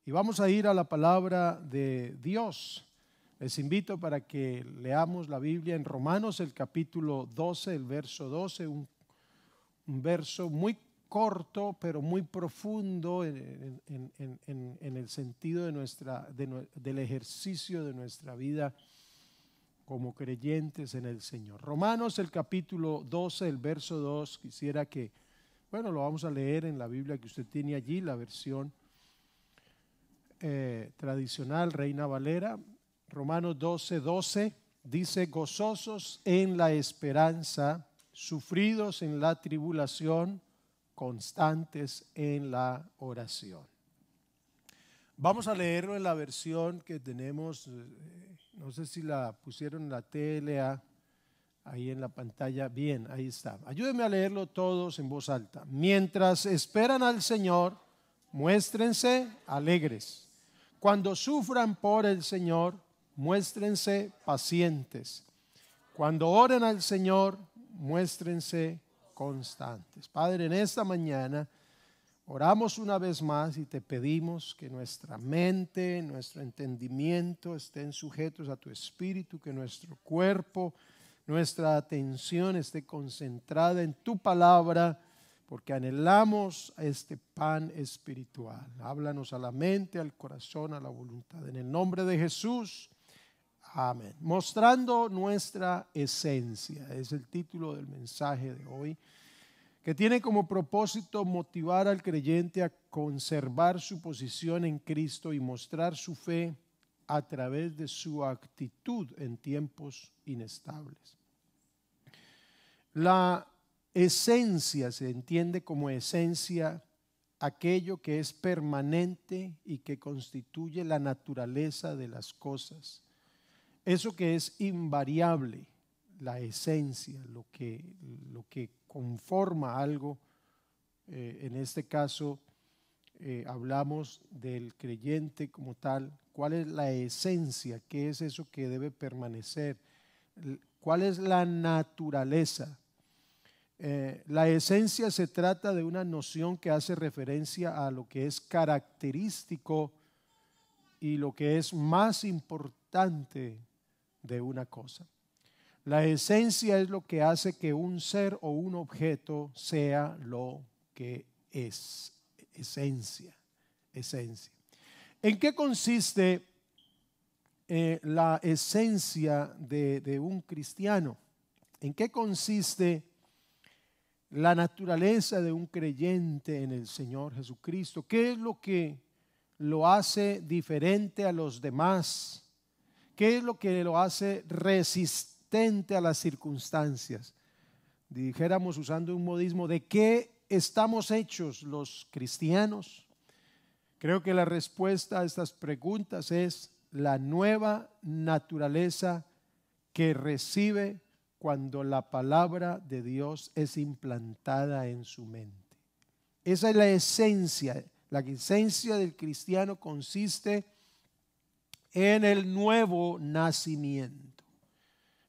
Y vamos a ir a la palabra de Dios. Les invito para que leamos la Biblia en Romanos, el capítulo 12, el verso 12, un verso muy corto, pero muy profundo en el sentido del ejercicio de nuestra vida como creyentes en el Señor. Romanos, el capítulo 12, el verso 2, quisiera que, lo vamos a leer en la Biblia que usted tiene allí, la versión tradicional, Reina Valera. Romanos 12, 12 dice: gozosos en la esperanza, sufridos en la tribulación, constantes en la oración. Vamos a leerlo en la versión que tenemos, no sé si la pusieron en la TLA, ahí en la pantalla. Bien, ahí está. Ayúdenme a leerlo todos en voz alta. Mientras esperan al Señor, muéstrense alegres. Cuando sufran por el Señor, muéstrense pacientes. Cuando oren al Señor, muéstrense constantes. Padre, en esta mañana oramos una vez más y te pedimos que nuestra mente, nuestro entendimiento estén sujetos a tu Espíritu, que nuestro cuerpo, nuestra atención esté concentrada en tu palabra, porque anhelamos este pan espiritual. Háblanos a la mente, al corazón, a la voluntad. En el nombre de Jesús, amén. Mostrando nuestra esencia, es el título del mensaje de hoy, que tiene como propósito motivar al creyente a conservar su posición en Cristo y mostrar su fe a través de su actitud en tiempos inestables. La esencia se entiende como esencia aquello que es permanente y que constituye la naturaleza de las cosas. Eso que es invariable, la esencia, lo que conforma algo. En este caso hablamos del creyente como tal. ¿Cuál es la esencia? ¿Qué es eso que debe permanecer? ¿Cuál es la naturaleza? La esencia se trata de una noción que hace referencia a lo que es característico y lo que es más importante de una cosa. La esencia es lo que hace que un ser o un objeto sea lo que es. Esencia. ¿En qué consiste la esencia de un cristiano? ¿En qué consiste la naturaleza de un creyente en el Señor Jesucristo? ¿Qué es lo que lo hace diferente a los demás? ¿Qué es lo que lo hace resistente a las circunstancias? Dijéramos, usando un modismo, ¿de qué estamos hechos los cristianos? Creo que la respuesta a estas preguntas es la nueva naturaleza que recibe cuando la palabra de Dios es implantada en su mente. Esa es la esencia. La esencia del cristiano consiste en el nuevo nacimiento,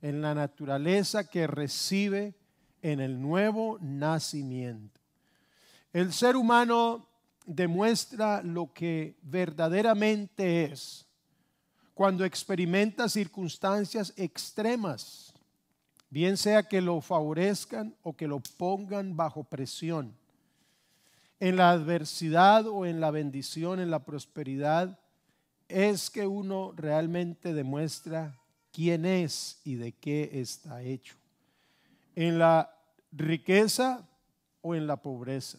en la naturaleza que recibe en el nuevo nacimiento. El ser humano demuestra lo que verdaderamente es cuando experimenta circunstancias extremas, bien sea que lo favorezcan o que lo pongan bajo presión. En la adversidad o en la bendición, en la prosperidad, es que uno realmente demuestra quién es y de qué está hecho. En la riqueza o en la pobreza.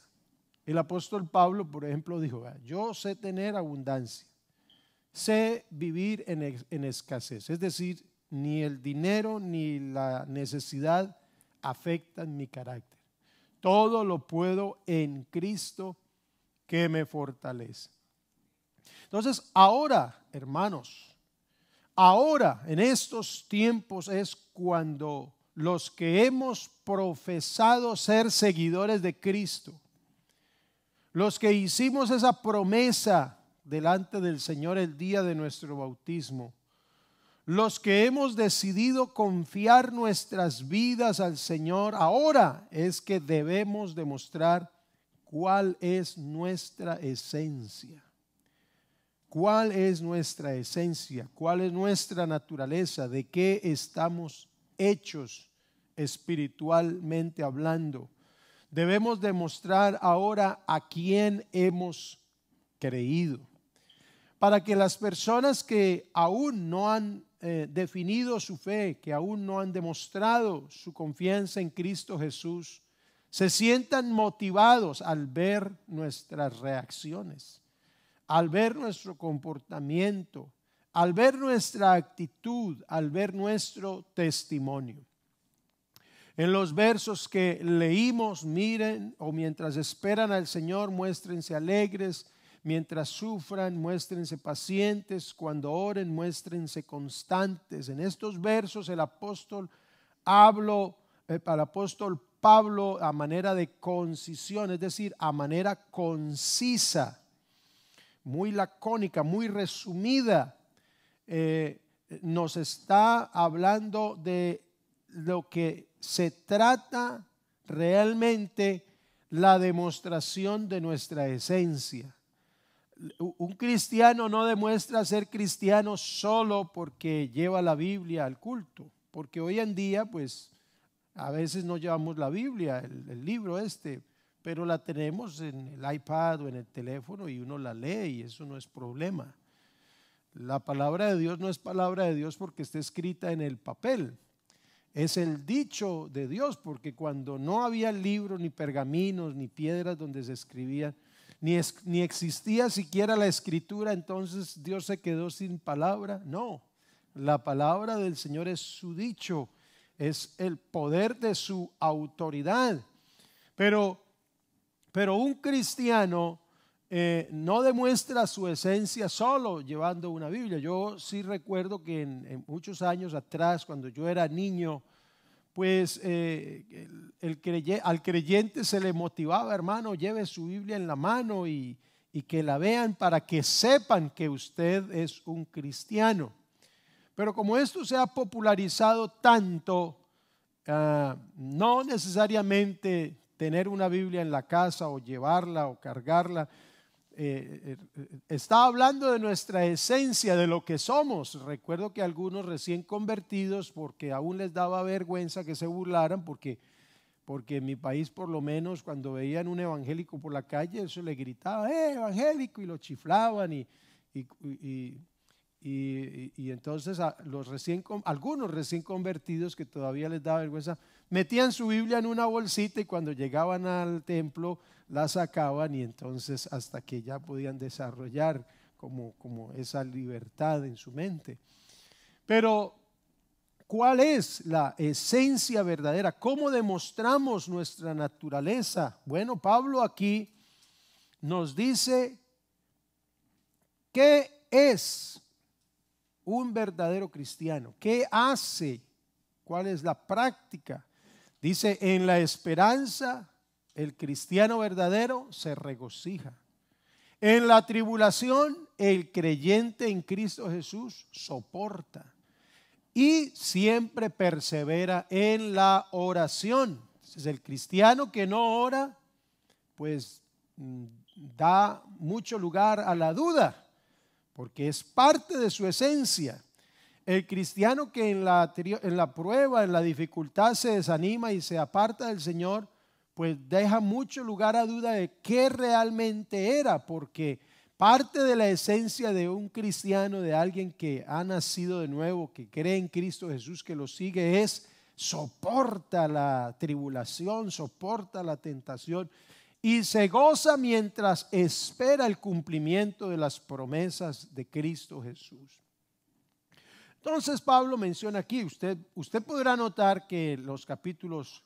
El apóstol Pablo, por ejemplo, dijo: yo sé tener abundancia, sé vivir en escasez. Es decir, ni el dinero ni la necesidad afectan mi carácter. Todo lo puedo en Cristo que me fortalece. Entonces, ahora, hermanos, ahora en estos tiempos es cuando los que hemos profesado ser seguidores de Cristo, los que hicimos esa promesa delante del Señor el día de nuestro bautismo, los que hemos decidido confiar nuestras vidas al Señor, ahora es que debemos demostrar cuál es nuestra esencia. ¿Cuál es nuestra esencia? ¿Cuál es nuestra naturaleza? ¿De qué estamos hechos espiritualmente hablando? Debemos demostrar ahora a quién hemos creído. Para que las personas que aún no han definido su fe, que aún no han demostrado su confianza en Cristo Jesús, se sientan motivados al ver nuestras reacciones, al ver nuestro comportamiento, al ver nuestra actitud, al ver nuestro testimonio. En los versos que leímos, miren, o mientras esperan al Señor, muéstrense alegres; mientras sufran, muéstrense pacientes; cuando oren, muéstrense constantes. En estos versos el apóstol Pablo, a manera de concisión, es decir, a manera concisa, muy lacónica, muy resumida, nos está hablando de lo que se trata realmente, la demostración de nuestra esencia. Un cristiano no demuestra ser cristiano solo porque lleva la Biblia al culto, porque hoy en día pues a veces no llevamos la Biblia, el libro pero la tenemos en el iPad o en el teléfono y uno la lee y eso no es problema. La palabra de Dios no es palabra de Dios porque esté escrita en el papel. Es el dicho de Dios, porque cuando no había libros, ni pergaminos, ni piedras donde se escribían, ni existía siquiera la escritura, entonces Dios se quedó sin palabra. No, la palabra del Señor es su dicho, es el poder de su autoridad. Pero un cristiano no demuestra su esencia solo llevando una Biblia. Yo sí recuerdo que en muchos años atrás, cuando yo era niño, pues al creyente se le motivaba: hermano, lleve su Biblia en la mano y que la vean para que sepan que usted es un cristiano. Pero como esto se ha popularizado tanto, no necesariamente tener una Biblia en la casa o llevarla o cargarla está hablando de nuestra esencia, de lo que somos. Recuerdo que algunos recién convertidos, porque aún les daba vergüenza que se burlaran, porque en mi país por lo menos cuando veían un evangélico por la calle, eso le gritaba: evangélico, y lo chiflaban y entonces algunos recién convertidos, que todavía les daba vergüenza, metían su Biblia en una bolsita y cuando llegaban al templo la sacaban, y entonces hasta que ya podían desarrollar como esa libertad en su mente. Pero ¿cuál es la esencia verdadera? ¿Cómo demostramos nuestra naturaleza? Bueno, Pablo aquí nos dice qué es un verdadero cristiano, qué hace, cuál es la práctica. Dice: en la esperanza el cristiano verdadero se regocija; en la tribulación el creyente en Cristo Jesús soporta; y siempre persevera en la oración. Entonces, el cristiano que no ora, pues da mucho lugar a la duda, porque es parte de su esencia. El cristiano que en la prueba, en la dificultad se desanima y se aparta del Señor, pues deja mucho lugar a duda de qué realmente era, porque parte de la esencia de un cristiano, de alguien que ha nacido de nuevo, que cree en Cristo Jesús, que lo sigue, soporta la tribulación, soporta la tentación y se goza mientras espera el cumplimiento de las promesas de Cristo Jesús. Entonces Pablo menciona aquí, usted podrá notar que los capítulos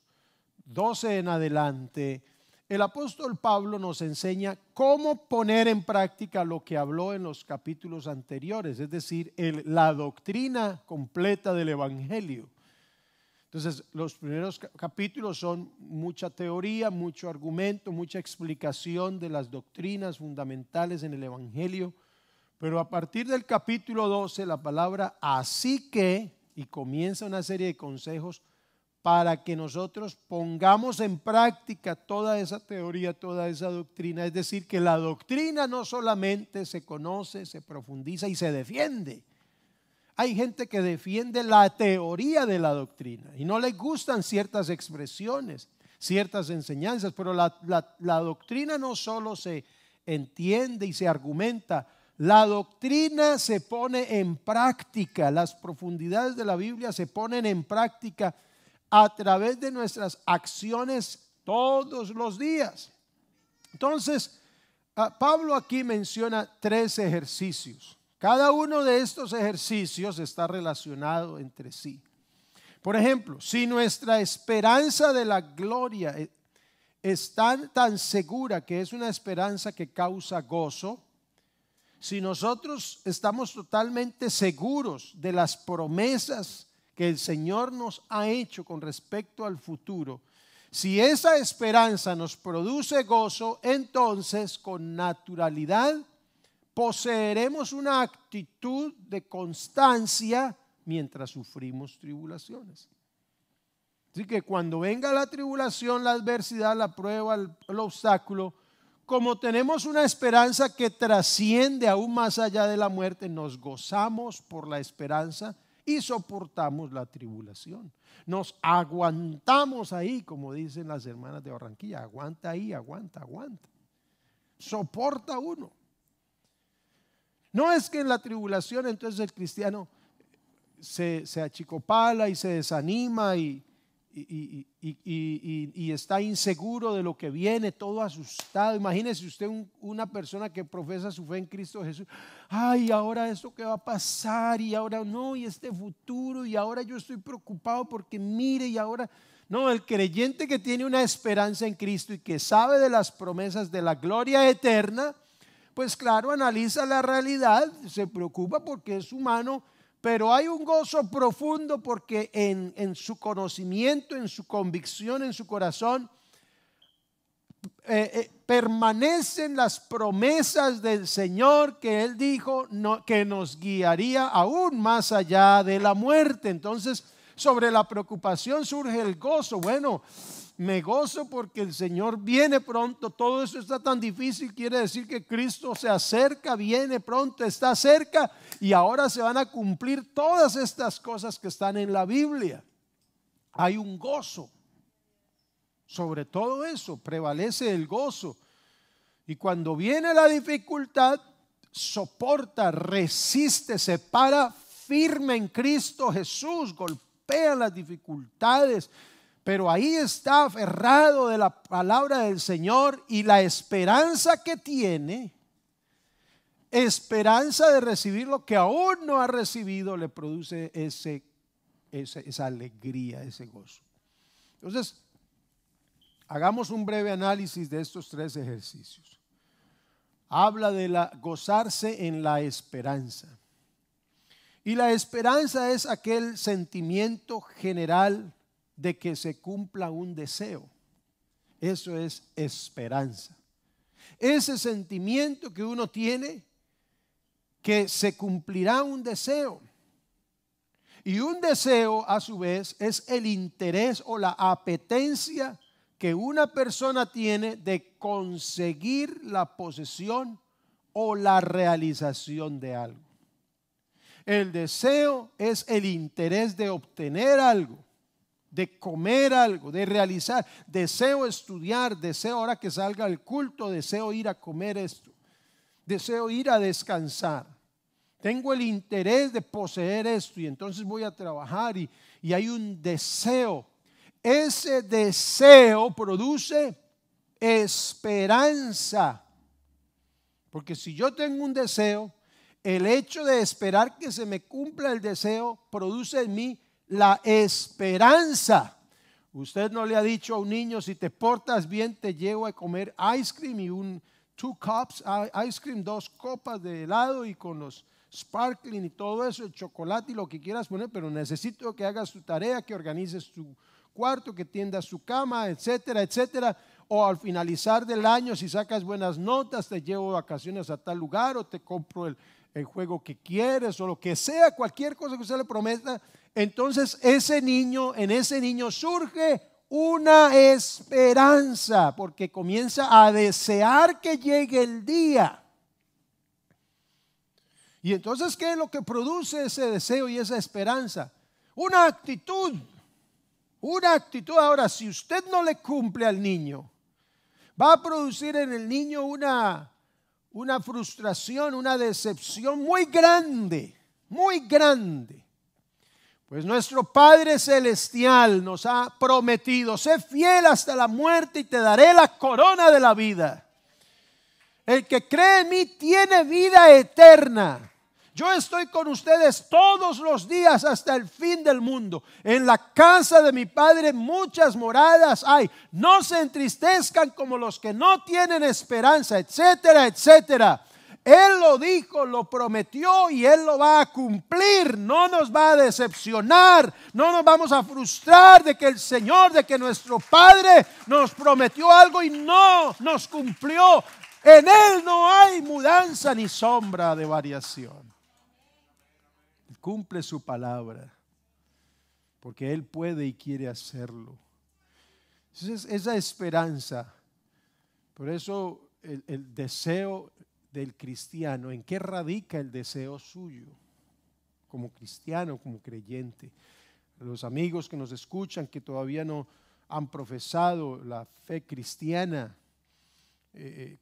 12 en adelante, el apóstol Pablo nos enseña cómo poner en práctica lo que habló en los capítulos anteriores, es decir, la doctrina completa del evangelio. Entonces, los primeros capítulos son mucha teoría, mucho argumento, mucha explicación de las doctrinas fundamentales en el evangelio. Pero a partir del capítulo 12, la palabra así que, y comienza una serie de consejos para que nosotros pongamos en práctica toda esa teoría, toda esa doctrina. Es decir, que la doctrina no solamente se conoce, se profundiza y se defiende. Hay gente que defiende la teoría de la doctrina y no les gustan ciertas expresiones, ciertas enseñanzas, pero la doctrina no solo se entiende y se argumenta, la doctrina se pone en práctica. Las profundidades de la Biblia se ponen en práctica a través de nuestras acciones todos los días. Entonces, Pablo aquí menciona 3 ejercicios. Cada uno de estos ejercicios está relacionado entre sí. Por ejemplo, si nuestra esperanza de la gloria es tan segura que es una esperanza que causa gozo, si nosotros estamos totalmente seguros de las promesas que el Señor nos ha hecho con respecto al futuro, si esa esperanza nos produce gozo, entonces con naturalidad poseeremos una actitud de constancia mientras sufrimos tribulaciones. Así que cuando venga la tribulación, la adversidad, la prueba, el obstáculo, como tenemos una esperanza que trasciende aún más allá de la muerte, nos gozamos por la esperanza y soportamos la tribulación. Nos aguantamos ahí, como dicen las hermanas de Barranquilla, aguanta ahí, aguanta. Soporta uno. No es que en la tribulación entonces el cristiano se achicopala y se desanima y está inseguro de lo que viene, todo asustado. Imagínese usted una persona que profesa su fe en Cristo Jesús. Ay, ahora esto que va a pasar, y ahora no, y este futuro, y ahora yo estoy preocupado porque mire, y ahora no. El creyente que tiene una esperanza en Cristo y que sabe de las promesas de la gloria eterna, pues claro, analiza la realidad, se preocupa porque es humano, pero hay un gozo profundo porque en su conocimiento, en su convicción, en su corazón, permanecen las promesas del Señor que Él dijo que nos guiaría aún más allá de la muerte. Entonces, sobre la preocupación surge el gozo. Bueno, me gozo porque el Señor viene pronto. Todo eso está tan difícil, quiere decir que Cristo se acerca, viene pronto, está cerca, y ahora se van a cumplir todas estas cosas que están en la Biblia. Hay un gozo. Sobre todo eso prevalece el gozo. Y cuando viene la dificultad, soporta, resiste, se para firme en Cristo Jesús, golpea las dificultades, pero ahí está aferrado de la palabra del Señor, y la esperanza que tiene, esperanza de recibir lo que aún no ha recibido, le produce esa alegría, ese gozo. Entonces, hagamos un breve análisis de estos 3 ejercicios. Habla de gozarse en la esperanza. Y la esperanza es aquel sentimiento general de que se cumpla un deseo. Eso es esperanza. Ese sentimiento que uno tiene, que se cumplirá un deseo. Y un deseo, a su vez, es el interés o la apetencia que una persona tiene de conseguir la posesión o la realización de algo. El deseo es el interés de obtener algo, de comer algo, de realizar. Deseo estudiar, deseo ahora que salga el culto, deseo ir a comer esto, deseo ir a descansar. Tengo el interés de poseer esto y entonces voy a trabajar y hay un deseo. Ese deseo produce esperanza. Porque si yo tengo un deseo, el hecho de esperar que se me cumpla el deseo produce en mí la esperanza. Usted no le ha dicho a un niño: si te portas bien te llevo a comer ice cream, y 2 cups ice cream, 2 copas de helado y con los sparkling y todo eso, el chocolate y lo que quieras poner, pero necesito que hagas tu tarea, que organices tu cuarto, que tiendas su cama, etcétera, etcétera. o al finalizar del año, si sacas buenas notas, te llevo de vacaciones a tal lugar, o te compro el juego que quieres, o lo que sea, cualquier cosa que usted le prometa. Entonces en ese niño surge una esperanza, porque comienza a desear que llegue el día. Y entonces, ¿qué es lo que produce ese deseo y esa esperanza? Una actitud. Una actitud. Ahora, si usted no le cumple al niño, va a producir en el niño una frustración, una decepción muy grande, muy grande. Pues nuestro Padre Celestial nos ha prometido: sé fiel hasta la muerte y te daré la corona de la vida. El que cree en mí tiene vida eterna. Yo estoy con ustedes todos los días hasta el fin del mundo. En la casa de mi Padre muchas moradas hay. No se entristezcan como los que no tienen esperanza, etcétera, etcétera. Él lo dijo, lo prometió y Él lo va a cumplir. No nos va a decepcionar, no nos vamos a frustrar de que el Señor, de que nuestro Padre nos prometió algo y no nos cumplió. En Él no hay mudanza ni sombra de variación. Él cumple su palabra porque Él puede y quiere hacerlo. Entonces, esa esperanza, por eso el deseo del cristiano, ¿en qué radica el deseo suyo? Como cristiano, como creyente. Los amigos que nos escuchan, que todavía no han profesado la fe cristiana,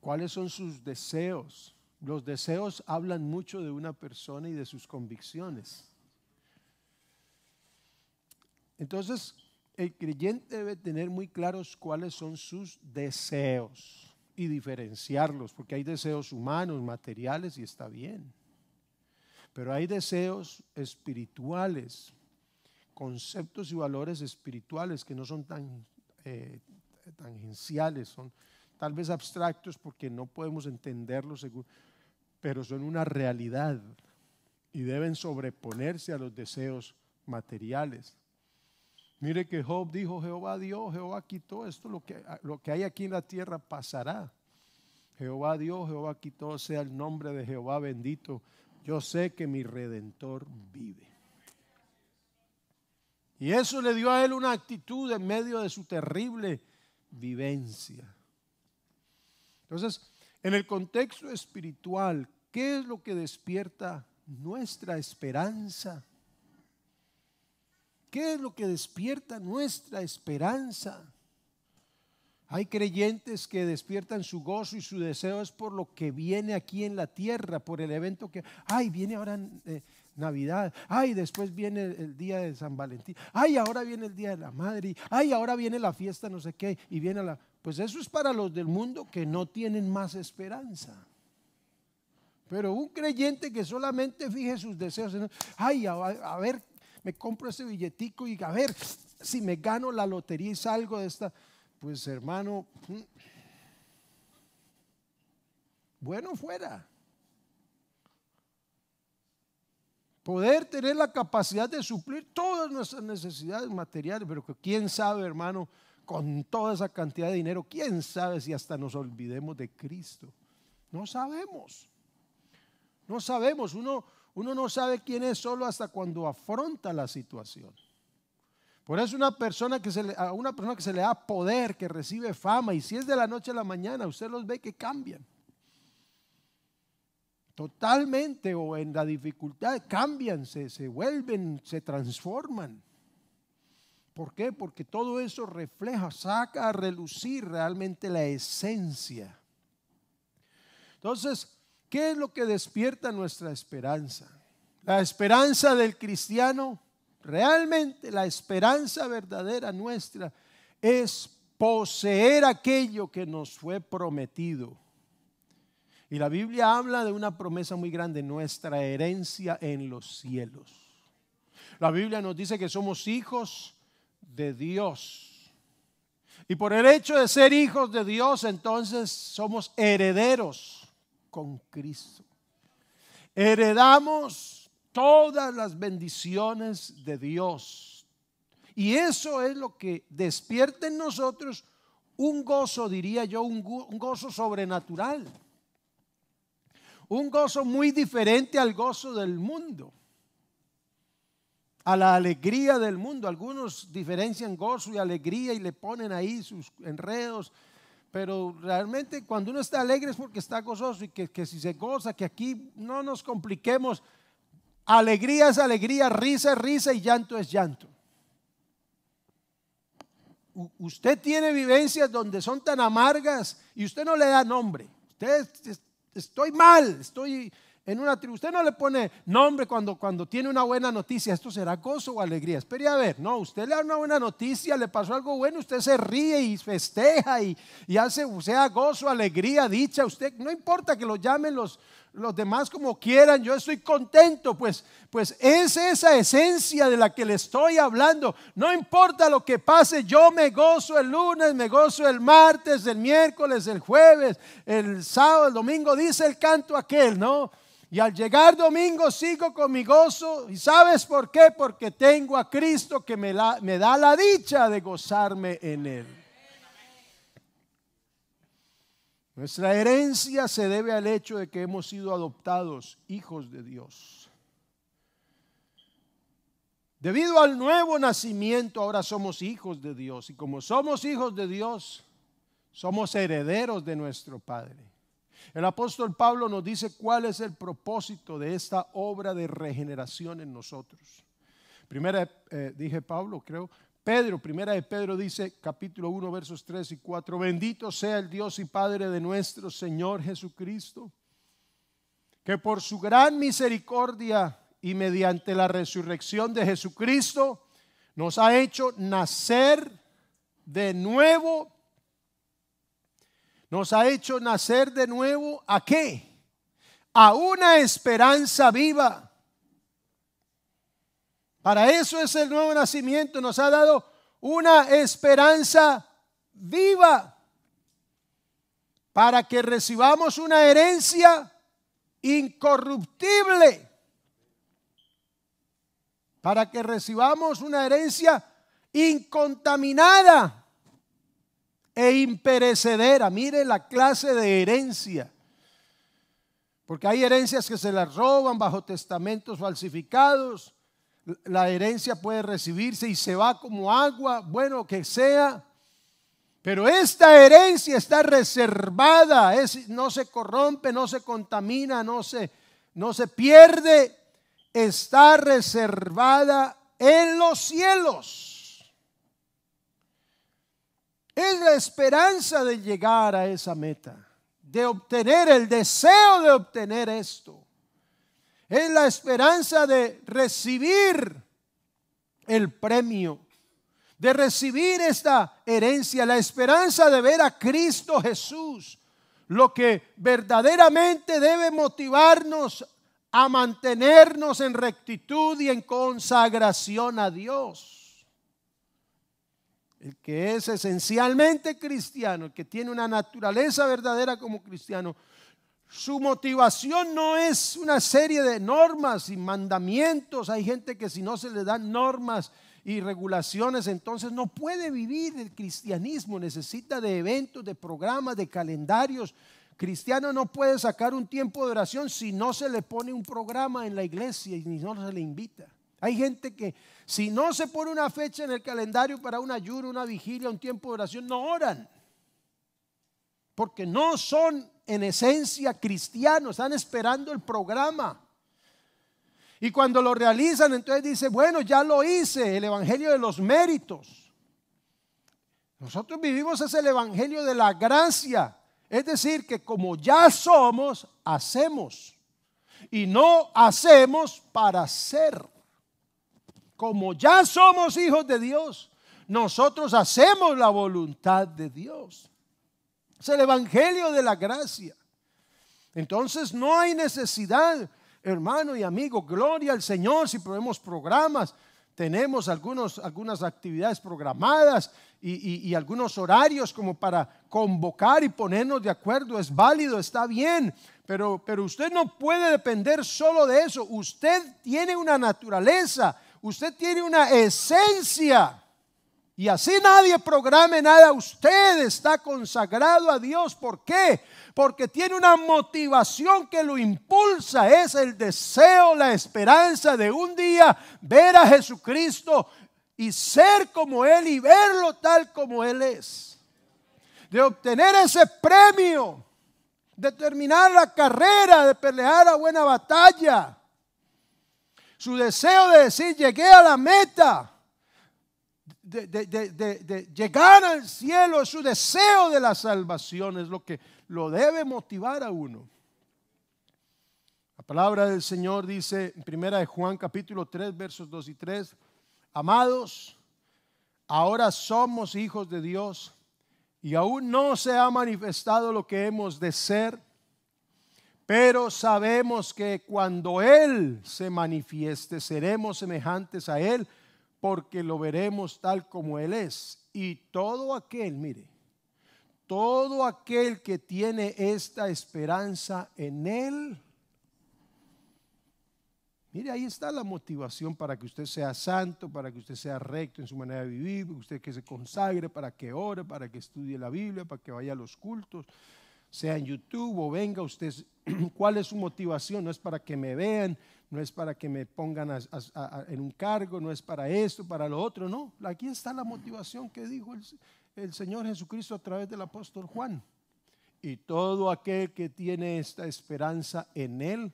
¿cuáles son sus deseos? Los deseos hablan mucho de una persona y de sus convicciones. Entonces, el creyente debe tener muy claros cuáles son sus deseos y diferenciarlos, porque hay deseos humanos, materiales, y está bien. Pero hay deseos espirituales, conceptos y valores espirituales que no son tan tangenciales, son tal vez abstractos porque no podemos entenderlos, pero son una realidad y deben sobreponerse a los deseos materiales. Mire que Job dijo: Jehová dio, Jehová quitó, esto lo que hay aquí en la tierra pasará. Jehová dio, Jehová quitó, sea el nombre de Jehová bendito. Yo sé que mi Redentor vive. Y eso le dio a él una actitud en medio de su terrible vivencia. Entonces, en el contexto espiritual, ¿qué es lo que despierta nuestra esperanza? ¿Qué es lo que despierta nuestra esperanza? Hay creyentes que despiertan su gozo y su deseo es por lo que viene aquí en la tierra, por el evento que, viene ahora Navidad, después viene el día de San Valentín, ahora viene el día de la madre, ahora viene la fiesta no sé qué, y viene pues eso es para los del mundo que no tienen más esperanza. Pero un creyente que solamente fije sus deseos, a ver, me compro ese billetico y a ver si me gano la lotería y salgo de esta. Pues hermano, bueno fuera poder tener la capacidad de suplir todas nuestras necesidades materiales, pero que quién sabe, hermano, con toda esa cantidad de dinero, quién sabe si hasta nos olvidemos de Cristo. No sabemos. No sabemos, uno no sabe quién es solo hasta cuando afronta la situación. Por eso a una persona que se le da poder, que recibe fama, y si es de la noche a la mañana, usted los ve que cambian. Totalmente, o en la dificultad cambian, se vuelven, se transforman. ¿Por qué? Porque todo eso refleja, saca a relucir realmente la esencia. Entonces, ¿qué es lo que despierta nuestra esperanza? La esperanza del cristiano, realmente la esperanza verdadera nuestra es poseer aquello que nos fue prometido. Y la Biblia habla de una promesa muy grande: nuestra herencia en los cielos. La Biblia nos dice que somos hijos de Dios. Y por el hecho de ser hijos de Dios, entonces somos herederos con Cristo. Heredamos todas las bendiciones de Dios. Y eso es lo que despierta en nosotros un gozo, diría yo, un gozo sobrenatural. Un gozo muy diferente al gozo del mundo, a la alegría del mundo. Algunos diferencian gozo y alegría y le ponen ahí sus enredos, pero realmente cuando uno está alegre es porque está gozoso, y que si se goza, que aquí no nos compliquemos. Alegría es alegría, risa es risa y llanto es llanto. Usted tiene vivencias donde son tan amargas y usted no le da nombre. Usted estoy mal, estoy en una tribu. Usted no le pone nombre cuando tiene una buena noticia. ¿Esto será gozo o alegría? Espere a ver. No, usted le da una buena noticia, le pasó algo bueno, usted se ríe y festeja y hace, sea gozo, alegría, dicha. Usted, no importa que lo llamen los demás como quieran, yo estoy contento, pues es esa esencia de la que le estoy hablando. No importa lo que pase, yo me gozo el lunes, me gozo el martes, el miércoles, el jueves, el sábado, el domingo, dice el canto aquel, ¿no? Y al llegar domingo sigo con mi gozo. ¿Y sabes por qué? Porque tengo a Cristo que me da la dicha de gozarme en Él. Nuestra herencia se debe al hecho de que hemos sido adoptados hijos de Dios. Debido al nuevo nacimiento, ahora somos hijos de Dios. Y como somos hijos de Dios, somos herederos de nuestro Padre. El apóstol Pablo nos dice cuál es el propósito de esta obra de regeneración en nosotros. Primera de Pedro dice, capítulo 1, versos 3 y 4: bendito sea el Dios y Padre de nuestro Señor Jesucristo, que por su gran misericordia y mediante la resurrección de Jesucristo nos ha hecho nacer de nuevo. Nos ha hecho nacer de nuevo, ¿a qué? A una esperanza viva. Para eso es el nuevo nacimiento. Nos ha dado una esperanza viva, para que recibamos una herencia incorruptible, para que recibamos una herencia incontaminada e imperecedera. Mire la clase de herencia, porque hay herencias que se las roban bajo testamentos falsificados. La herencia puede recibirse y se va como agua, bueno, que sea. Pero esta herencia está reservada, no se corrompe, no se contamina, no se pierde. Está reservada en los cielos. Es la esperanza de llegar a esa meta, de obtener el deseo de obtener esto. Es la esperanza de recibir el premio, de recibir esta herencia, la esperanza de ver a Cristo Jesús, lo que verdaderamente debe motivarnos a mantenernos en rectitud y en consagración a Dios. El que es esencialmente cristiano, el que tiene una naturaleza verdadera como cristiano, su motivación no es una serie de normas y mandamientos. Hay gente que si no se le dan normas y regulaciones, entonces no puede vivir el cristianismo. Necesita de eventos, de programas, de calendarios. Cristiano no puede sacar un tiempo de oración si no se le pone un programa en la iglesia y no se le invita. Hay gente que si no se pone una fecha en el calendario para un ayuno, una vigilia, un tiempo de oración, no oran, porque no son en esencia cristianos, están esperando el programa. Y cuando lo realizan, entonces dice, bueno, ya lo hice, el evangelio de los méritos. Nosotros vivimos el evangelio de la gracia, es decir, que como ya somos, hacemos, y no hacemos para ser. Como ya somos hijos de Dios, nosotros hacemos la voluntad de Dios. Es el evangelio de la gracia. Entonces no hay necesidad, hermano y amigo, gloria al Señor si ponemos programas. Tenemos algunas actividades programadas y algunos horarios como para convocar y ponernos de acuerdo. Es válido, está bien, pero usted no puede depender solo de eso. Usted tiene una naturaleza, usted tiene una esencia. Y así nadie programe nada. Usted está consagrado a Dios. ¿Por qué? Porque tiene una motivación que lo impulsa. Es el deseo, la esperanza de un día ver a Jesucristo y ser como Él y verlo tal como Él es. De obtener ese premio, de terminar la carrera, de pelear la buena batalla. Su deseo de decir, llegué a la meta. De llegar al cielo, su deseo de la salvación es lo que lo debe motivar a uno. La palabra del Señor dice en 1 Juan capítulo 3 versos 2 y 3: amados, ahora somos hijos de Dios y aún no se ha manifestado lo que hemos de ser, pero sabemos que cuando Él se manifieste seremos semejantes a Él, porque lo veremos tal como Él es. Y todo aquel, mire, todo aquel que tiene esta esperanza en Él, mire, ahí está la motivación para que usted sea santo, para que usted sea recto en su manera de vivir, usted que se consagre, para que ore, para que estudie la Biblia, para que vaya a los cultos, sea en YouTube o venga usted. ¿Cuál es su motivación? No es para que me vean, no es para que me pongan en un cargo, no es para esto, para lo otro, no. Aquí está la motivación que dijo el Señor Jesucristo a través del apóstol Juan. Y todo aquel que tiene esta esperanza en Él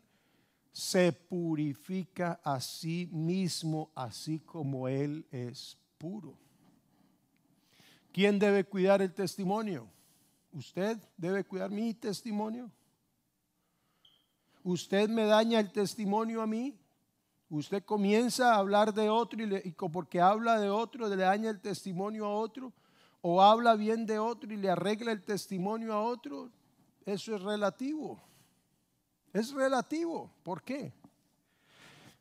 se purifica a sí mismo, así como Él es puro. ¿Quién debe cuidar el testimonio? ¿Usted debe cuidar mi testimonio? ¿Usted me daña el testimonio a mí? ¿Usted comienza a hablar de otro y porque habla de otro le daña el testimonio a otro? ¿O habla bien de otro y le arregla el testimonio a otro? Eso es relativo. Es relativo. ¿Por qué?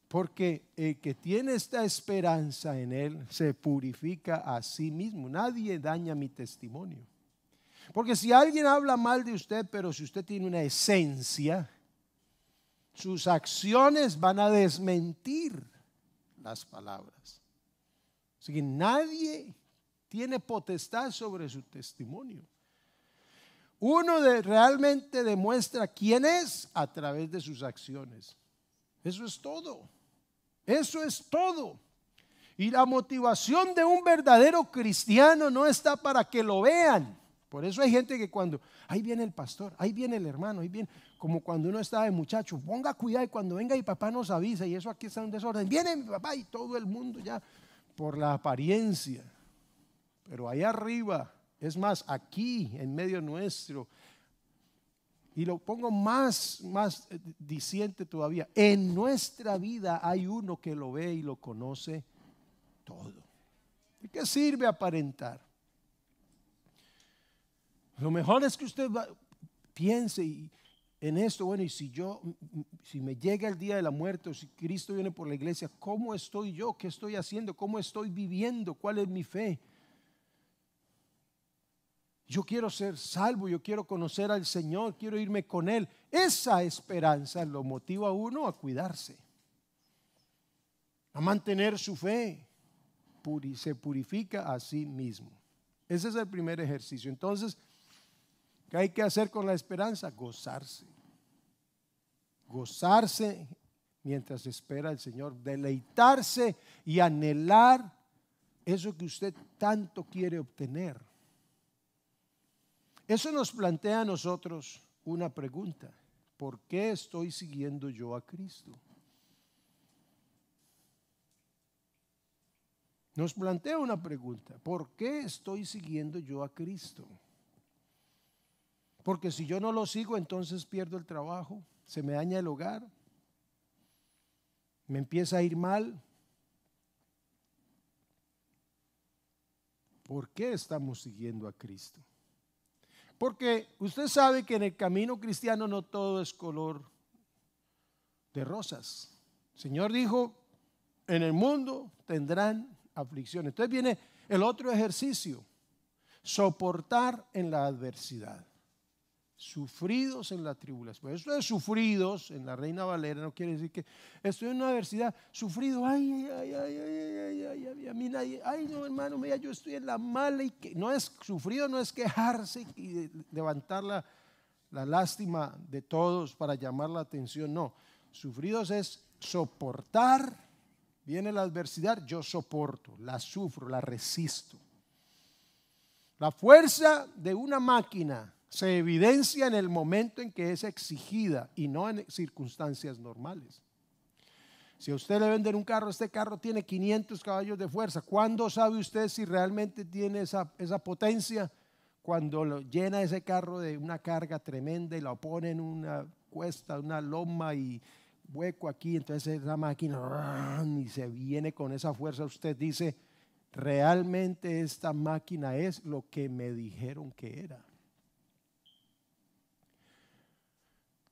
Porque el que tiene esta esperanza en Él se purifica a sí mismo. Nadie daña mi testimonio. Porque si alguien habla mal de usted, pero si usted tiene una esencia, sus acciones van a desmentir las palabras. Así que nadie tiene potestad sobre su testimonio. Uno realmente demuestra quién es a través de sus acciones. Eso es todo. Eso es todo. Y la motivación de un verdadero cristiano no está para que lo vean. Por eso hay gente que cuando, ahí viene el pastor, ahí viene el hermano, ahí viene, como cuando uno estaba de muchacho, ponga cuidado y cuando venga mi papá nos avisa y eso aquí está en desorden, viene mi papá y todo el mundo ya por la apariencia. Pero ahí arriba, es más, aquí en medio nuestro, y lo pongo más diciente todavía, en nuestra vida hay uno que lo ve y lo conoce todo. ¿De qué sirve aparentar? Lo mejor es que usted piense en esto. Bueno, y si me llega el día de la muerte, o si Cristo viene por la iglesia, ¿cómo estoy yo? ¿Qué estoy haciendo? ¿Cómo estoy viviendo? ¿Cuál es mi fe? Yo quiero ser salvo, yo quiero conocer al Señor, quiero irme con Él. Esa esperanza lo motiva a uno a cuidarse, a mantener su fe. Se purifica a sí mismo. Ese es el primer ejercicio. Entonces, ¿qué hay que hacer con la esperanza? Gozarse. Gozarse mientras espera al Señor. Deleitarse y anhelar eso que usted tanto quiere obtener. Eso nos plantea a nosotros una pregunta: ¿por qué estoy siguiendo yo a Cristo? Nos plantea una pregunta: ¿por qué estoy siguiendo yo a Cristo? Porque si yo no lo sigo, entonces pierdo el trabajo, se me daña el hogar, me empieza a ir mal. ¿Por qué estamos siguiendo a Cristo? Porque usted sabe que en el camino cristiano no todo es color de rosas. El Señor dijo: en el mundo tendrán aflicción. Entonces viene el otro ejercicio: soportar en la adversidad. Sufridos en la tribulación. Esto de sufridos en la Reina Valera no quiere decir que estoy en una adversidad, sufrido, ay, a mí nadie, ay no hermano, mira, yo estoy en la mala y que no es sufrido, no es quejarse y levantar la lástima de todos para llamar la atención, no. Sufridos es soportar, viene la adversidad, yo soporto, la sufro, la resisto. La fuerza de una máquina se evidencia en el momento en que es exigida y no en circunstancias normales. Si a usted le venden un carro, este carro tiene 500 caballos de fuerza. ¿Cuándo sabe usted si realmente tiene esa potencia? Cuando lo llena ese carro de una carga tremenda y lo pone en una cuesta, una loma y hueco aquí, entonces esa máquina y se viene con esa fuerza. Usted dice, realmente esta máquina es lo que me dijeron que era.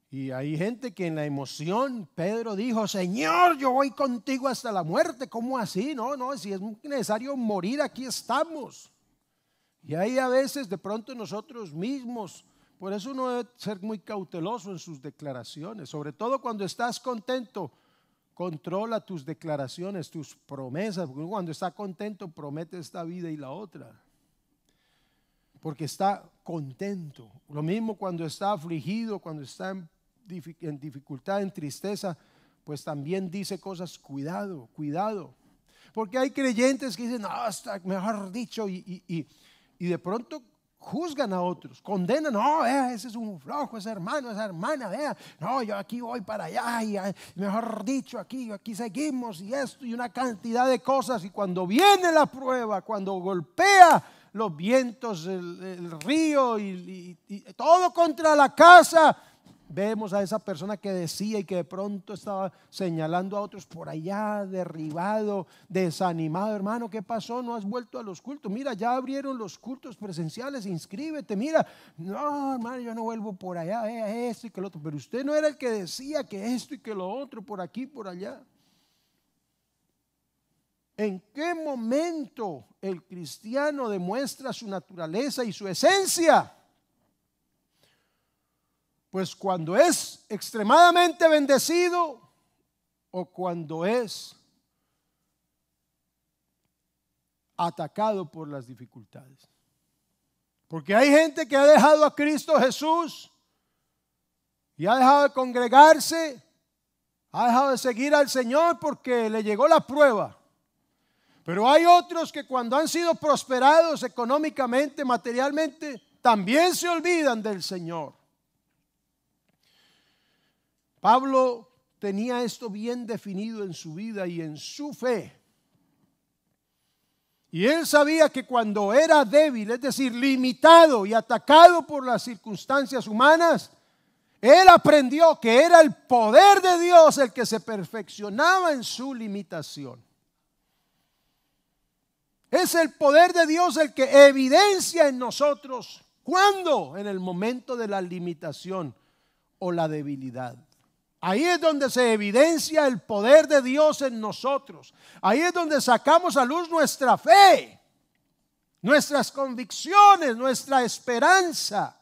Y hay gente que en la emoción, Pedro dijo, Señor, yo voy contigo hasta la muerte. ¿Cómo así? No, si es necesario morir, aquí estamos. Y ahí a veces de pronto nosotros mismos, por eso uno debe ser muy cauteloso en sus declaraciones, sobre todo cuando estás contento, controla tus declaraciones, tus promesas, porque cuando está contento promete esta vida y la otra. Porque está contento. Lo mismo cuando está afligido, cuando está en dificultad, en tristeza, pues también dice cosas, cuidado, cuidado. Porque hay creyentes que dicen, no, está mejor dicho, y de pronto juzgan a otros, condenan, no, vea, ese es un flojo, ese hermano, esa hermana, vea, no, yo aquí voy para allá, y mejor dicho, aquí seguimos, y esto, y una cantidad de cosas, y cuando viene la prueba, cuando golpea los vientos, el río y todo contra la casa, vemos a esa persona que decía y que de pronto estaba señalando a otros por allá, derribado, desanimado. Hermano, ¿qué pasó? ¿No has vuelto a los cultos? Mira, ya abrieron los cultos presenciales, inscríbete. Mira, no, hermano, yo no vuelvo por allá, vea esto y que lo otro. Pero usted no era el que decía que esto y que lo otro, por aquí, por allá. ¿En qué momento el cristiano demuestra su naturaleza y su esencia? Pues cuando es extremadamente bendecido o cuando es atacado por las dificultades. Porque hay gente que ha dejado a Cristo Jesús y ha dejado de congregarse, ha dejado de seguir al Señor porque le llegó la prueba. Pero hay otros que cuando han sido prosperados económicamente, materialmente, también se olvidan del Señor. Pablo tenía esto bien definido en su vida y en su fe. Y él sabía que cuando era débil, es decir, limitado y atacado por las circunstancias humanas, él aprendió que era el poder de Dios el que se perfeccionaba en su limitación. Es el poder de Dios el que evidencia en nosotros. ¿Cuándo? En el momento de la limitación o la debilidad. Ahí es donde se evidencia el poder de Dios en nosotros. Ahí es donde sacamos a luz nuestra fe, nuestras convicciones, nuestra esperanza.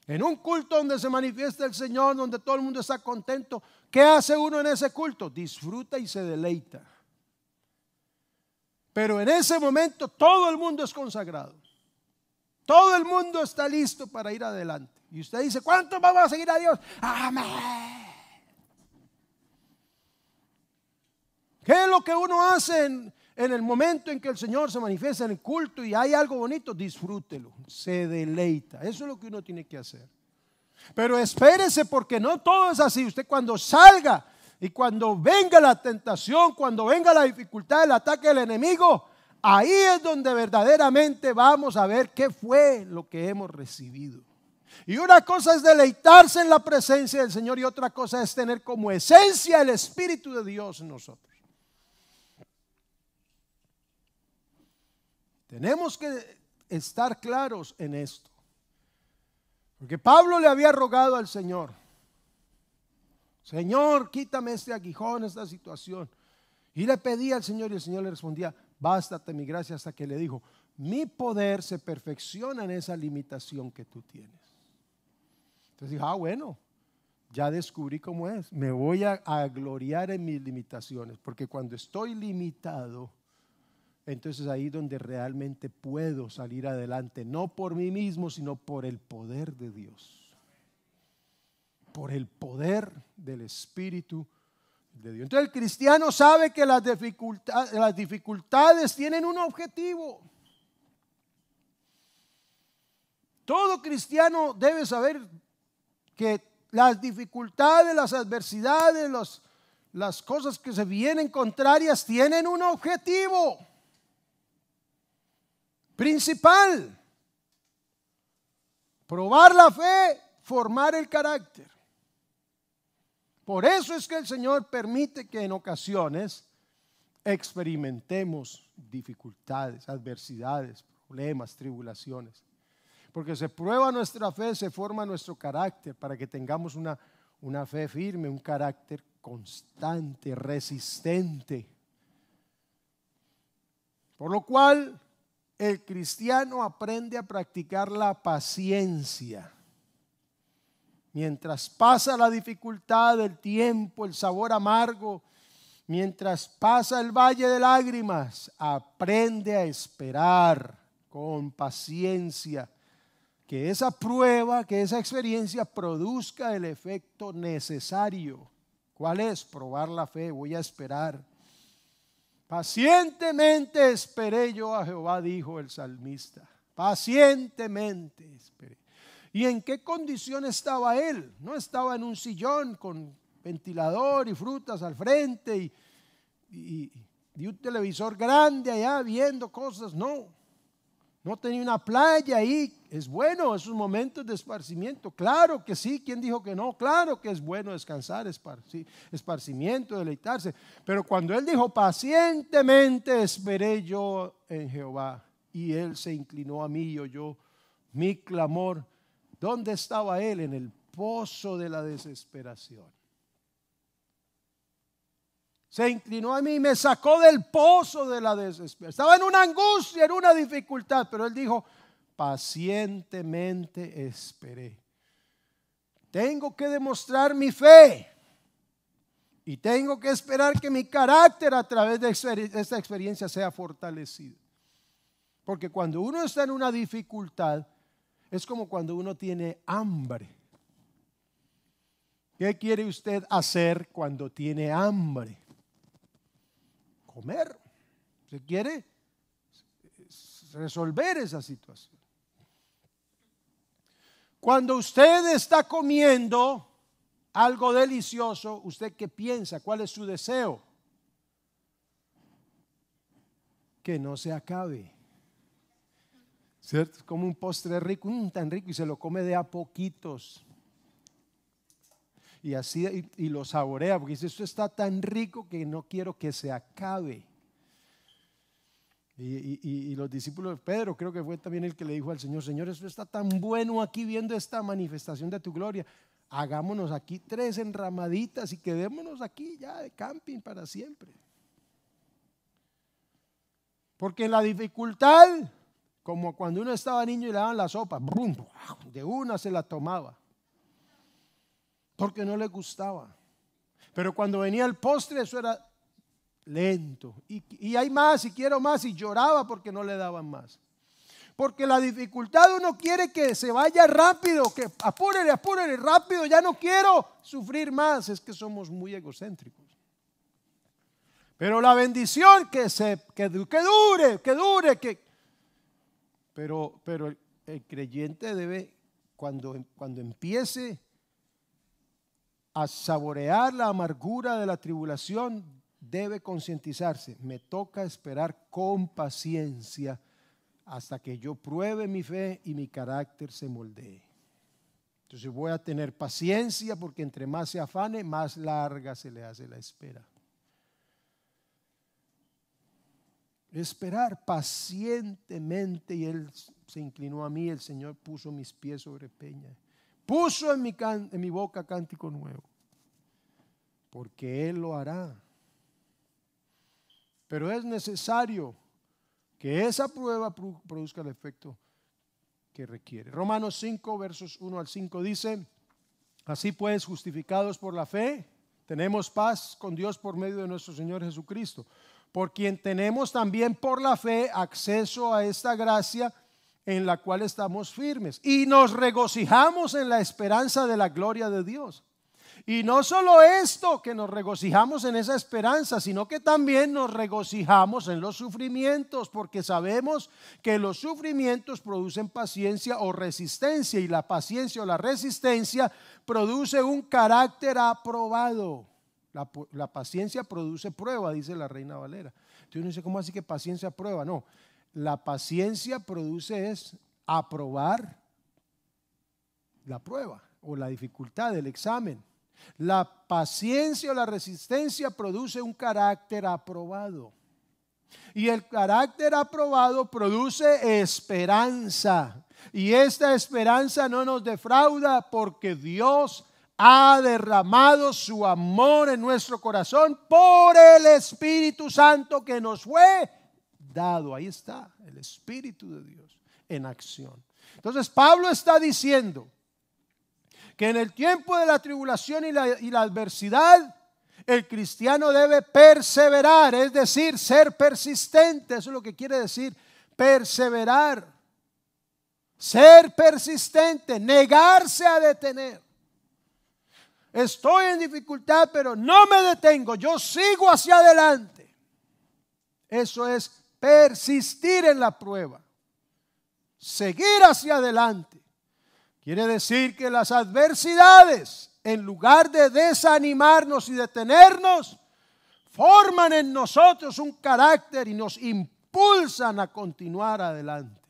En un culto donde se manifiesta el Señor, donde todo el mundo está contento, ¿qué hace uno en ese culto? Disfruta y se deleita. Pero en ese momento todo el mundo es consagrado. Todo el mundo está listo para ir adelante. Y usted dice, ¿cuántos vamos a seguir a Dios? Amén. ¿Qué es lo que uno hace en el momento en que el Señor se manifiesta en el culto y hay algo bonito? Disfrútelo, se deleita. Eso es lo que uno tiene que hacer. Pero espérese, porque no todo es así. Usted cuando salga y cuando venga la tentación, cuando venga la dificultad, el ataque del enemigo, ahí es donde verdaderamente vamos a ver qué fue lo que hemos recibido. Y una cosa es deleitarse en la presencia del Señor y otra cosa es tener como esencia el Espíritu de Dios en nosotros. Tenemos que estar claros en esto. Porque Pablo le había rogado al Señor, Señor, quítame este aguijón, esta situación. Y le pedía al Señor y el Señor le respondía, bástate mi gracia, hasta que le dijo, mi poder se perfecciona en esa limitación que tú tienes. Entonces dije, bueno, ya descubrí cómo es. Me voy a gloriar en mis limitaciones, porque cuando estoy limitado, entonces ahí es donde realmente puedo salir adelante, no por mí mismo, sino por el poder de Dios, por el poder del Espíritu de Dios. Entonces el cristiano sabe que las dificultades tienen un objetivo. Todo cristiano debe saber que las dificultades, las adversidades, las cosas que se vienen contrarias tienen un objetivo principal: probar la fe, formar el carácter. Por eso es que el Señor permite que en ocasiones experimentemos dificultades, adversidades, problemas, tribulaciones. Porque se prueba nuestra fe, se forma nuestro carácter para que tengamos una fe firme, un carácter constante, resistente. Por lo cual el cristiano aprende a practicar la paciencia. Mientras pasa la dificultad, el tiempo, el sabor amargo, mientras pasa el valle de lágrimas, aprende a esperar con paciencia que esa prueba, que esa experiencia produzca el efecto necesario. ¿Cuál es? Probar la fe. Voy a esperar. Pacientemente esperé yo a Jehová, dijo el salmista. Pacientemente esperé. ¿Y en qué condición estaba él? No estaba en un sillón con ventilador y frutas al frente y un televisor grande allá viendo cosas. No tenía una playa ahí. Es bueno esos momentos de esparcimiento. Claro que sí. ¿Quién dijo que no? Claro que es bueno descansar, esparcimiento, deleitarse. Pero cuando él dijo, pacientemente esperé yo en Jehová, y él se inclinó a mí y oyó mi clamor. ¿Dónde estaba él? En el pozo de la desesperación. Se inclinó a mí y me sacó del pozo de la desesperación. Estaba en una angustia, en una dificultad, pero él dijo, pacientemente esperé. Tengo que demostrar mi fe y tengo que esperar que mi carácter a través de esta experiencia sea fortalecido. Porque cuando uno está en una dificultad, es como cuando uno tiene hambre. ¿Qué quiere usted hacer cuando tiene hambre? Comer. ¿Se quiere resolver esa situación? Cuando usted está comiendo algo delicioso, ¿usted qué piensa? ¿Cuál es su deseo? Que no se acabe. ¿Cierto? Como un postre rico, tan rico, y se lo come de a poquitos. Y así, y lo saborea, porque dice, esto está tan rico que no quiero que se acabe. Y los discípulos de Pedro, creo que fue también el que le dijo al Señor, Señor, esto está tan bueno aquí viendo esta manifestación de tu gloria. Hagámonos aquí 3 enramaditas y quedémonos aquí ya de camping para siempre. Porque en la dificultad, como cuando uno estaba niño y le daban la sopa, ¡brum!, de una se la tomaba, porque no le gustaba. Pero cuando venía el postre, eso era lento. Y hay más, y quiero más, y lloraba porque no le daban más. Porque la dificultad uno quiere que se vaya rápido, que apúrele, apúrele, rápido, ya no quiero sufrir más. Es que somos muy egocéntricos. Pero la bendición que dure. Pero el creyente debe, cuando empiece a saborear la amargura de la tribulación, debe concientizarse. Me toca esperar con paciencia hasta que yo pruebe mi fe y mi carácter se moldee. Entonces voy a tener paciencia, porque entre más se afane, más larga se le hace la espera. Esperar pacientemente, y él se inclinó a mí, el Señor puso mis pies sobre peña, puso en mi boca cántico nuevo, porque Él lo hará. Pero es necesario que esa prueba produzca el efecto que requiere. Romanos 5, versos 1 al 5 dice, Así pues, justificados por la fe, tenemos paz con Dios por medio de nuestro Señor Jesucristo, por quien tenemos también por la fe acceso a esta gracia en la cual estamos firmes y nos regocijamos en la esperanza de la gloria de Dios. Y no solo esto, que nos regocijamos en esa esperanza, sino que también nos regocijamos en los sufrimientos, porque sabemos que los sufrimientos producen paciencia o resistencia, y la paciencia o la resistencia produce un carácter aprobado. La paciencia produce prueba, dice la Reina Valera. Entonces uno dice, ¿cómo así que paciencia prueba? No, la paciencia produce es aprobar la prueba o la dificultad del examen. La paciencia o la resistencia produce un carácter aprobado. Y el carácter aprobado produce esperanza. Y esta esperanza no nos defrauda, porque Dios ha derramado su amor en nuestro corazón por el Espíritu Santo que nos fue dado. Ahí está el Espíritu de Dios en acción. Entonces Pablo está diciendo que en el tiempo de la tribulación y la adversidad, el cristiano debe perseverar, es decir, ser persistente. Eso es lo que quiere decir perseverar. Ser persistente, negarse a detener. Estoy en dificultad, pero no me detengo, yo sigo hacia adelante. Eso es persistir en la prueba, seguir hacia adelante. Quiere decir que las adversidades, en lugar de desanimarnos y detenernos, forman en nosotros un carácter y nos impulsan a continuar adelante.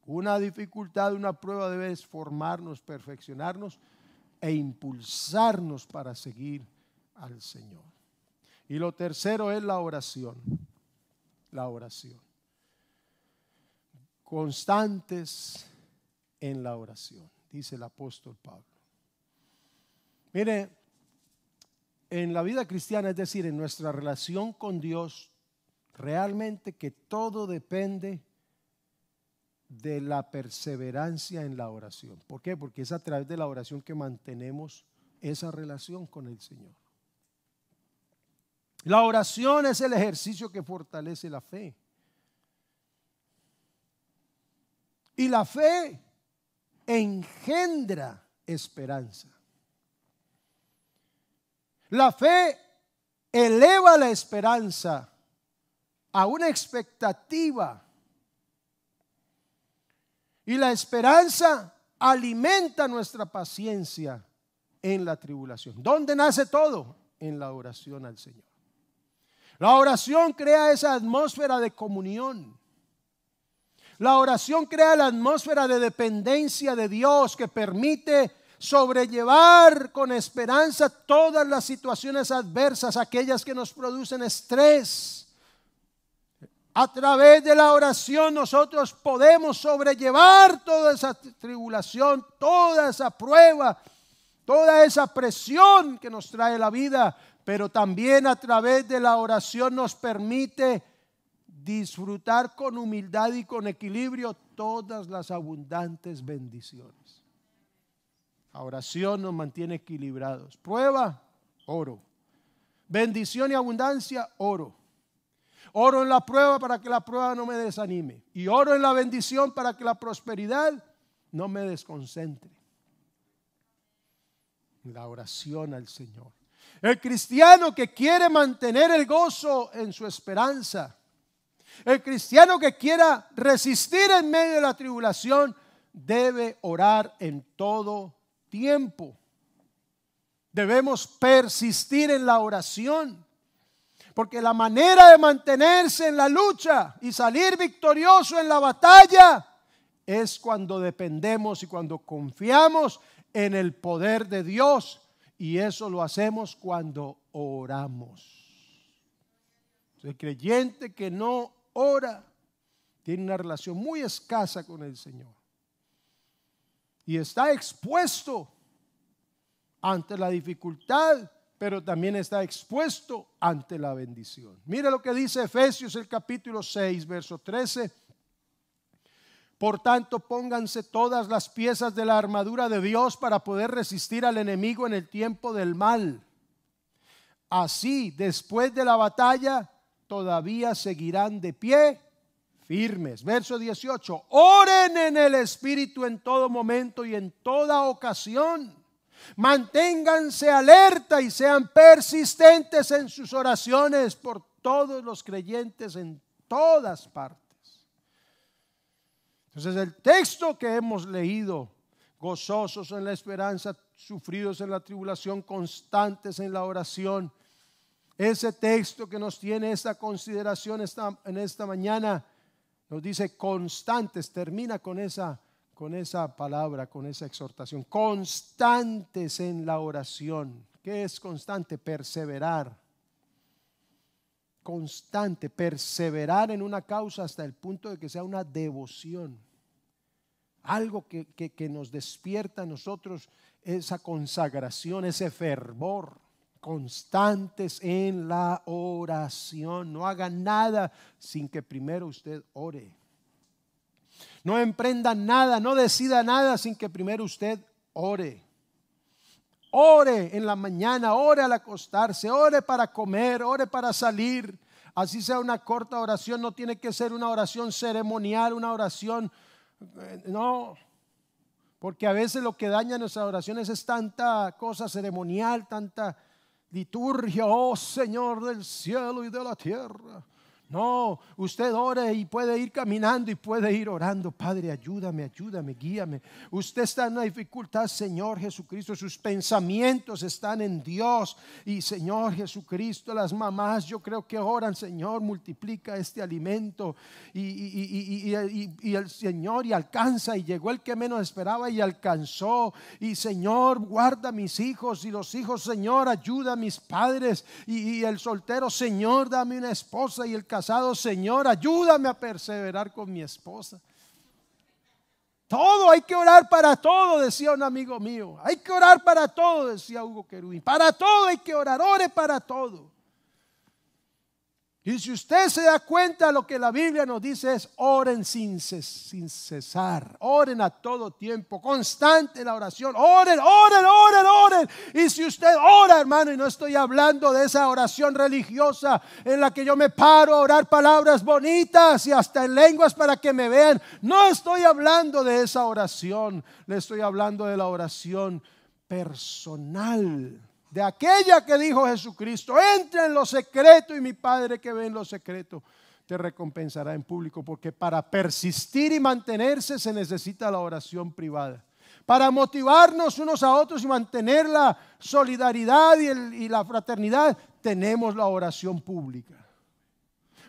Una dificultad, una prueba debe formarnos, perfeccionarnos e impulsarnos para seguir al Señor. Y lo tercero es la oración. La oración. Constantes en la oración, dice el apóstol Pablo. Mire, en la vida cristiana, es decir, en nuestra relación con Dios, realmente que todo depende de la perseverancia en la oración. ¿Por qué? Porque es a través de la oración que mantenemos esa relación con el Señor. La oración es el ejercicio que fortalece la fe. Y la fe engendra esperanza. La fe eleva la esperanza a una expectativa. Y la esperanza alimenta nuestra paciencia en la tribulación. ¿Dónde nace todo? En la oración al Señor. La oración crea esa atmósfera de comunión. La oración crea la atmósfera de dependencia de Dios que permite sobrellevar con esperanza todas las situaciones adversas, aquellas que nos producen estrés. A través de la oración nosotros podemos sobrellevar toda esa tribulación, toda esa prueba, toda esa presión que nos trae la vida, pero también a través de la oración nos permite disfrutar con humildad y con equilibrio todas las abundantes bendiciones. La oración nos mantiene equilibrados. Prueba, oro. Bendición y abundancia, oro. Oro en la prueba para que la prueba no me desanime. Y oro en la bendición para que la prosperidad no me desconcentre. La oración al Señor. El cristiano que quiere mantener el gozo en su esperanza, el cristiano que quiera resistir en medio de la tribulación, debe orar en todo tiempo. Debemos persistir en la oración, porque la manera de mantenerse en la lucha y salir victorioso en la batalla es cuando dependemos y cuando confiamos en el poder de Dios, y eso lo hacemos cuando oramos. El creyente que no ora tiene una relación muy escasa con el Señor y está expuesto ante la dificultad, pero también está expuesto ante la bendición. Mira lo que dice Efesios el capítulo 6, verso 13. Por tanto, pónganse todas las piezas de la armadura de Dios para poder resistir al enemigo en el tiempo del mal. Así, después de la batalla, todavía seguirán de pie firmes. Verso 18. Oren en el Espíritu en todo momento y en toda ocasión. Manténganse alerta y sean persistentes en sus oraciones por todos los creyentes en todas partes. Entonces el texto que hemos leído, gozosos en la esperanza, sufridos en la tribulación, constantes en la oración, ese texto que nos tiene esta consideración en esta mañana, nos dice constantes, termina con esa palabra, con esa exhortación, constantes en la oración. ¿Qué es constante? Perseverar. Constante, perseverar en una causa hasta el punto de que sea una devoción. Algo que nos despierta a nosotros esa consagración, ese fervor. Constantes en la oración. No hagan nada sin que primero usted ore. No emprenda nada, no decida nada sin que primero usted ore. Ore en la mañana, ore al acostarse, ore para comer, ore para salir. Así sea una corta oración, no tiene que ser una oración ceremonial, una oración, no. Porque a veces lo que daña nuestras oraciones es tanta cosa ceremonial, tanta liturgia, oh Señor del cielo y de la tierra. No, usted ore y puede ir caminando y puede ir orando. Padre, ayúdame, guíame. Usted está en una dificultad, Señor Jesucristo, sus pensamientos están en Dios. Y Señor Jesucristo, las mamás yo creo que oran, Señor, multiplica este alimento. Y el Señor, y alcanza, y llegó el que menos esperaba y alcanzó. Y Señor, guarda a mis hijos, y los hijos, Señor, ayuda a mis padres. Y el soltero, Señor, dame una esposa. Y el casado, Señor, ayúdame a perseverar con mi esposa. Todo, hay que orar para todo, decía un amigo mío. Hay que orar para todo, decía Hugo Querubín. Para todo hay que orar, ore para todo. Y si usted se da cuenta, lo que la Biblia nos dice es oren sin cesar, oren a todo tiempo, constante la oración, oren. Y si usted ora, hermano, y no estoy hablando de esa oración religiosa en la que yo me paro a orar palabras bonitas y hasta en lenguas para que me vean, no estoy hablando de esa oración, le estoy hablando de la oración personal. De aquella que dijo Jesucristo, entra en lo secreto y mi Padre que ve en lo secreto te recompensará en público. Porque para persistir y mantenerse se necesita la oración privada. Para motivarnos unos a otros y mantener la solidaridad y la fraternidad, tenemos la oración pública.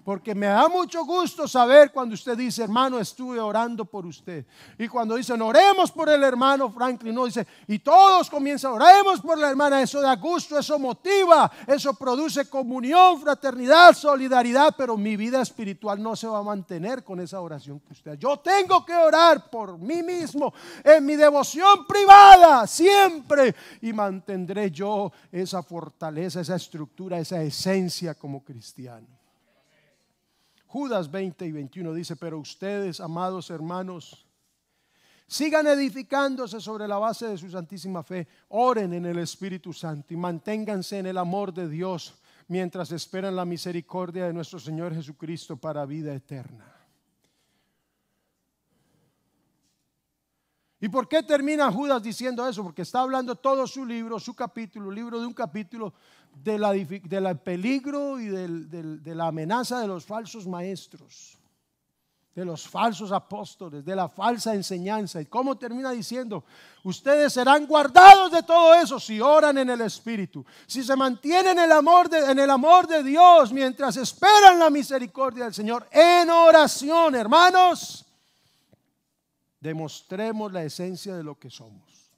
Porque me da mucho gusto saber cuando usted dice, hermano, estuve orando por usted. Y cuando dicen, oremos por el hermano Franklin, no dice, y todos comienzan, oremos por la hermana. Eso da gusto, eso motiva, eso produce comunión, fraternidad, solidaridad. Pero mi vida espiritual no se va a mantener con esa oración que usted. Yo tengo que orar por mí mismo en mi devoción privada siempre. Y mantendré yo esa fortaleza, esa estructura, esa esencia como cristiano. Judas 20 y 21 dice, pero ustedes, amados hermanos, sigan edificándose sobre la base de su santísima fe, oren en el Espíritu Santo y manténganse en el amor de Dios mientras esperan la misericordia de nuestro Señor Jesucristo para vida eterna. ¿Y por qué termina Judas diciendo eso? Porque está hablando todo su libro, su capítulo, libro de un capítulo, del peligro y de la amenaza de los falsos maestros, de los falsos apóstoles, de la falsa enseñanza. ¿Y cómo termina diciendo? Ustedes serán guardados de todo eso si oran en el Espíritu, si se mantienen en el amor de Dios mientras esperan la misericordia del Señor en oración. Hermanos, demostremos la esencia de lo que somos.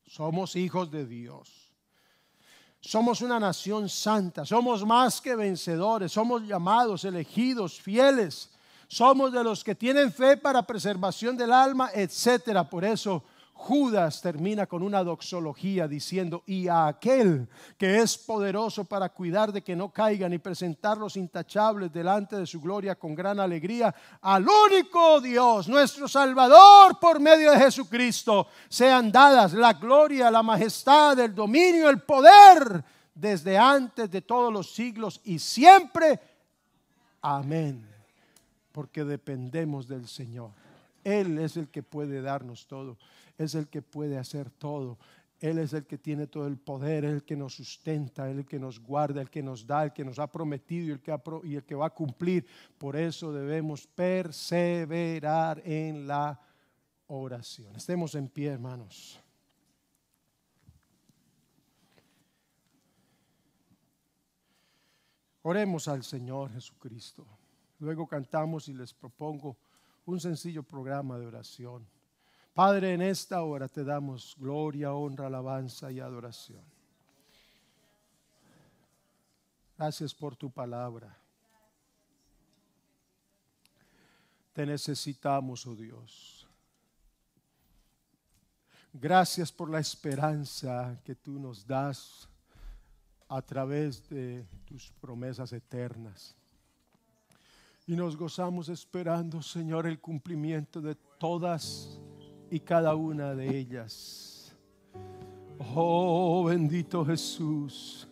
Somos hijos de Dios. Somos una nación santa. Somos más que vencedores. Somos llamados, elegidos, fieles. Somos de los que tienen fe para preservación del alma, etcétera. Por eso Judas termina con una doxología diciendo: y a aquel que es poderoso para cuidar de que no caigan y presentarlos intachables delante de su gloria con gran alegría, al único Dios, nuestro Salvador, por medio de Jesucristo, sean dadas la gloria, la majestad, el dominio, el poder, desde antes de todos los siglos y siempre. Amén. Porque dependemos del Señor. Él es el que puede darnos todo. Es el que puede hacer todo. Él es el que tiene todo el poder, el que nos sustenta, el que nos guarda, el que nos da, el que nos ha prometido y el que va a cumplir. Por eso debemos perseverar en la oración. Estemos en pie, hermanos. Oremos al Señor Jesucristo. Luego cantamos y les propongo un sencillo programa de oración. Padre, en esta hora te damos gloria, honra, alabanza y adoración. Gracias por tu palabra. Te necesitamos, oh Dios. Gracias por la esperanza que tú nos das a través de tus promesas eternas. Y nos gozamos esperando, Señor, el cumplimiento de todas y cada una de ellas. Oh, bendito Jesús.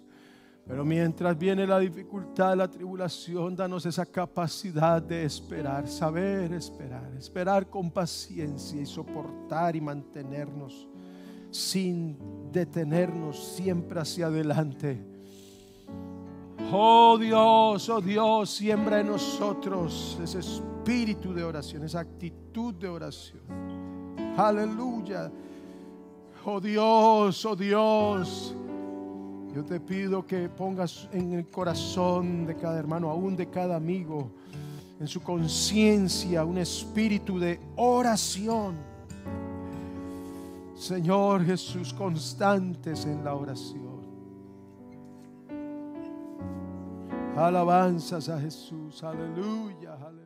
Pero mientras viene la dificultad, la tribulación, danos esa capacidad de esperar, saber esperar, esperar con paciencia y soportar y mantenernos sin detenernos, siempre hacia adelante. Oh Dios, siembra en nosotros ese espíritu de oración, esa actitud de oración. Aleluya. Oh Dios, yo te pido que pongas en el corazón de cada hermano, aún de cada amigo, en su conciencia un espíritu de oración. Señor Jesús, constantes en la oración. Alabanzas a Jesús, aleluya, aleluya.